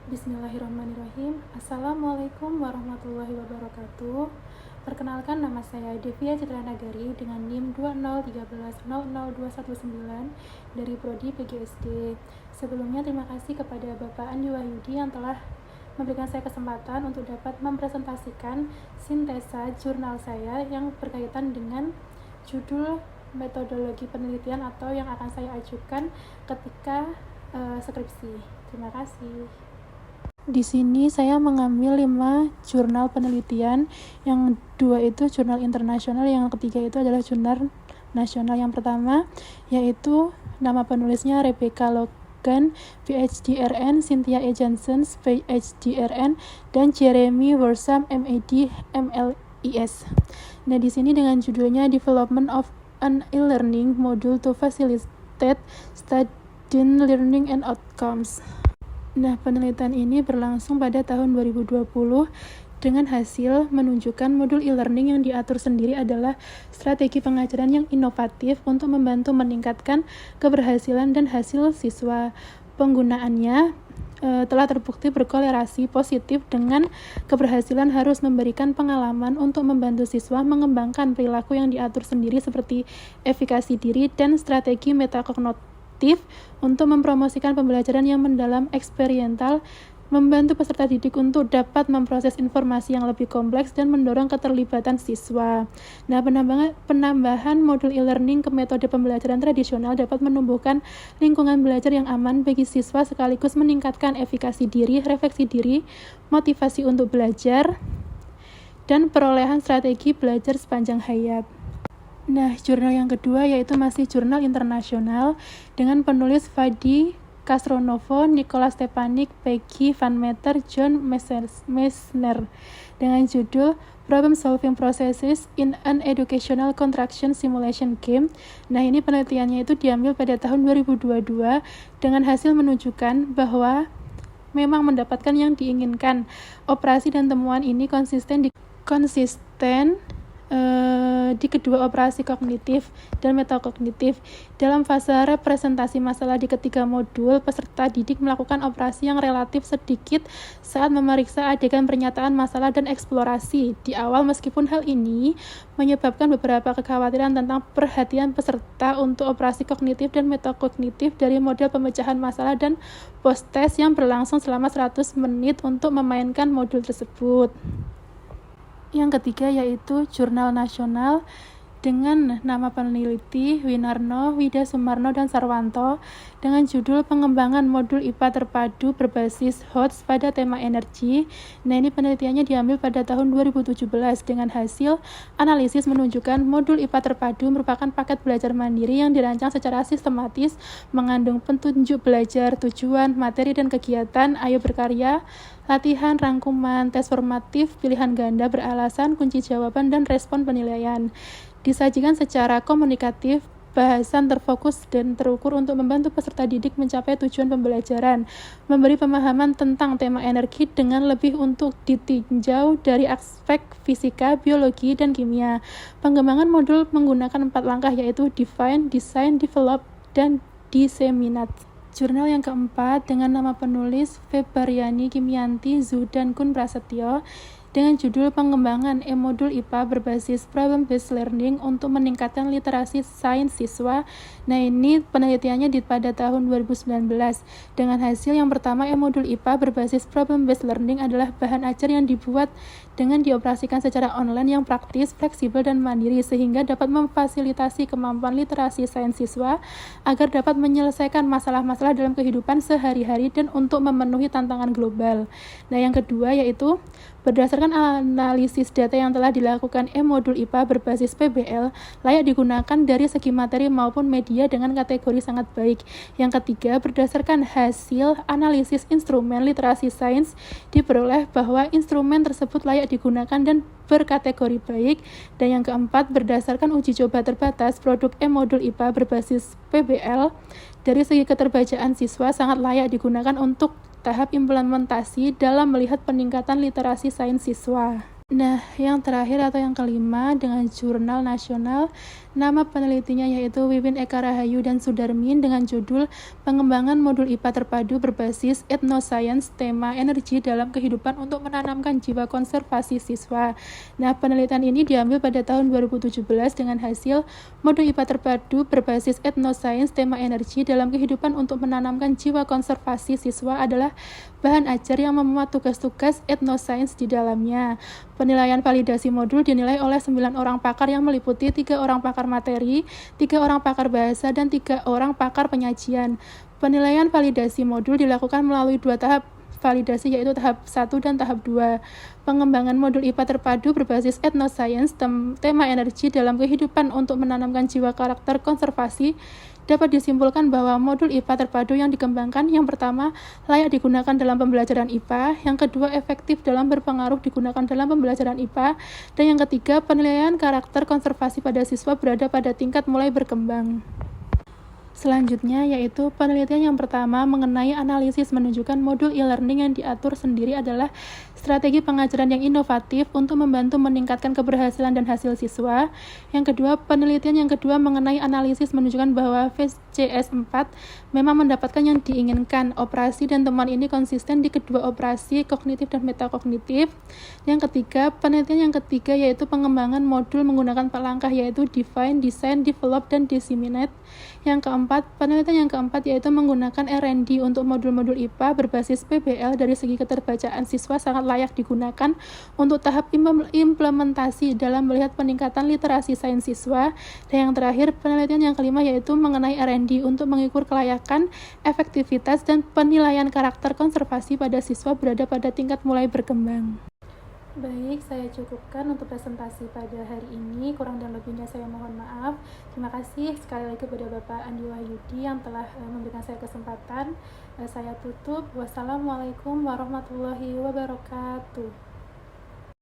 Bismillahirrahmanirrahim. Assalamualaikum warahmatullahi wabarakatuh. Perkenalkan, nama saya Devia Citra Nagari dengan NIM 201300219 dari Prodi PGSD. Sebelumnya terima kasih kepada Bapak Andi Wahyudi yang telah memberikan saya kesempatan untuk dapat mempresentasikan sintesa jurnal saya yang berkaitan dengan judul metodologi penelitian atau yang akan saya ajukan ketika skripsi. Terima kasih. Di sini saya mengambil 5 jurnal penelitian, yang 2 itu jurnal internasional, yang ketiga itu adalah jurnal nasional. Yang pertama yaitu nama penulisnya Rebecca Logan, PhD-RN, Cynthia E. Johnson, PhD-RN, dan Jeremy Worsham, MAD, MLIS. Nah, di sini dengan judulnya Development of an e-learning module to facilitate student learning and outcomes. Nah, penelitian ini berlangsung pada tahun 2020 dengan hasil menunjukkan modul e-learning yang diatur sendiri adalah strategi pengajaran yang inovatif untuk membantu meningkatkan keberhasilan dan hasil siswa. Penggunaannya telah terbukti berkolerasi positif dengan keberhasilan harus memberikan pengalaman untuk membantu siswa mengembangkan perilaku yang diatur sendiri seperti efikasi diri dan strategi metakognitif untuk mempromosikan pembelajaran yang mendalam eksperiental, membantu peserta didik untuk dapat memproses informasi yang lebih kompleks dan mendorong keterlibatan siswa. Nah, penambahan modul e-learning ke metode pembelajaran tradisional dapat menumbuhkan lingkungan belajar yang aman bagi siswa sekaligus meningkatkan efikasi diri, refleksi diri, motivasi untuk belajar, dan perolehan strategi belajar sepanjang hayat. Nah, jurnal yang kedua yaitu masih jurnal internasional dengan penulis Vadi Castronovo, Nicola Stepanik, Peggy Van Meter, John Meissner dengan judul Problem Solving Processes in an Educational Contraction Simulation Game. Nah, ini penelitiannya itu diambil pada tahun 2022 dengan hasil menunjukkan bahwa memang mendapatkan yang diinginkan. Operasi dan temuan ini konsisten di kedua operasi kognitif dan metakognitif. Dalam fase representasi masalah di ketiga modul, peserta didik melakukan operasi yang relatif sedikit saat memeriksa adegan pernyataan masalah dan eksplorasi. Di awal, meskipun hal ini menyebabkan beberapa kekhawatiran tentang perhatian peserta untuk operasi kognitif dan metakognitif dari model pemecahan masalah dan post-test yang berlangsung selama 100 menit untuk memainkan modul tersebut. Yang ketiga yaitu jurnal nasional dengan nama peneliti Winarno, Wida Sumarno, dan Sarwanto dengan judul Pengembangan Modul IPA Terpadu Berbasis HOTS pada Tema Energi. Nah, ini penelitiannya diambil pada tahun 2017 dengan hasil analisis menunjukkan modul IPA Terpadu merupakan paket belajar mandiri yang dirancang secara sistematis, mengandung petunjuk belajar, tujuan, materi, dan kegiatan, ayo berkarya, latihan, rangkuman, tes formatif, pilihan ganda beralasan, kunci jawaban, dan respon penilaian. Disajikan secara komunikatif, bahasan terfokus dan terukur untuk membantu peserta didik mencapai tujuan pembelajaran, memberi pemahaman tentang tema energi dengan lebih untuk ditinjau dari aspek fisika, biologi, dan kimia. Pengembangan modul menggunakan 4 langkah yaitu define, design, develop, dan disseminate. Jurnal yang keempat dengan nama penulis Febaryani Kimyanti, Zudan Kun Prasetyo dengan judul Pengembangan e-modul IPA berbasis problem-based learning untuk meningkatkan literasi sains siswa. Nah, ini penelitiannya pada tahun 2019 dengan hasil yang pertama, e-modul IPA berbasis problem-based learning adalah bahan ajar yang dibuat dengan dioperasikan secara online yang praktis, fleksibel, dan mandiri sehingga dapat memfasilitasi kemampuan literasi sains siswa agar dapat menyelesaikan masalah-masalah dalam kehidupan sehari-hari dan untuk memenuhi tantangan global. Nah, yang kedua yaitu berdasarkan analisis data yang telah dilakukan e-modul IPA berbasis PBL layak digunakan dari segi materi maupun media dengan kategori sangat baik. Yang ketiga, berdasarkan hasil analisis instrumen literasi sains diperoleh bahwa instrumen tersebut layak digunakan dan berkategori baik. Dan yang keempat, berdasarkan uji coba terbatas produk e-modul IPA berbasis PBL dari segi keterbacaan siswa sangat layak digunakan untuk tahap implementasi dalam melihat peningkatan literasi sains siswa. Nah, yang terakhir atau yang kelima dengan jurnal nasional. Nama penelitinya yaitu Wiwin Eka Rahayu dan Sudarmin dengan judul Pengembangan Modul IPA Terpadu Berbasis Ethnoscience Tema Energi dalam Kehidupan untuk Menanamkan Jiwa Konservasi Siswa. Nah, penelitian ini diambil pada tahun 2017 dengan hasil Modul IPA Terpadu Berbasis Ethnoscience Tema Energi dalam Kehidupan untuk Menanamkan Jiwa Konservasi Siswa adalah bahan ajar yang memuat tugas-tugas ethnoscience di dalamnya. Penilaian validasi modul dinilai oleh 9 orang pakar yang meliputi 3 orang pakar materi, 3 orang pakar bahasa, dan 3 orang pakar penyajian. Penilaian validasi modul dilakukan melalui 2 tahap validasi, yaitu tahap 1 dan tahap 2. Pengembangan modul IPA terpadu berbasis ethnoscience tema energi dalam kehidupan untuk menanamkan jiwa karakter konservasi dapat disimpulkan bahwa modul IPA terpadu yang dikembangkan yang pertama layak digunakan dalam pembelajaran IPA, yang kedua efektif dalam berpengaruh digunakan dalam pembelajaran IPA, dan yang ketiga penilaian karakter konservasi pada siswa berada pada tingkat mulai berkembang. Selanjutnya yaitu penelitian yang pertama mengenai analisis menunjukkan modul e-learning yang diatur sendiri adalah strategi pengajaran yang inovatif untuk membantu meningkatkan keberhasilan dan hasil siswa. Yang kedua, penelitian yang kedua mengenai analisis menunjukkan bahwa VCS 4 memang mendapatkan yang diinginkan. Operasi dan temuan ini konsisten di kedua operasi kognitif dan metakognitif. Yang ketiga, penelitian yang ketiga yaitu pengembangan modul menggunakan 4 langkah yaitu define, design, develop, dan disseminate. Yang keempat, penelitian yang keempat yaitu menggunakan R&D untuk modul-modul IPA berbasis PBL. Dari segi keterbacaan siswa sangat layak digunakan untuk tahap implementasi dalam melihat peningkatan literasi sains siswa. Dan yang terakhir, penelitian yang kelima yaitu mengenai R&D untuk mengukur kelayakan, efektivitas, dan penilaian karakter konservasi pada siswa berada pada tingkat mulai berkembang. Baik, saya cukupkan untuk presentasi pada hari ini. Kurang dan lebihnya saya mohon maaf. Terima kasih sekali lagi kepada Bapak Andi Wahyudi yang telah memberikan saya kesempatan. Saya tutup. Wassalamualaikum warahmatullahi wabarakatuh.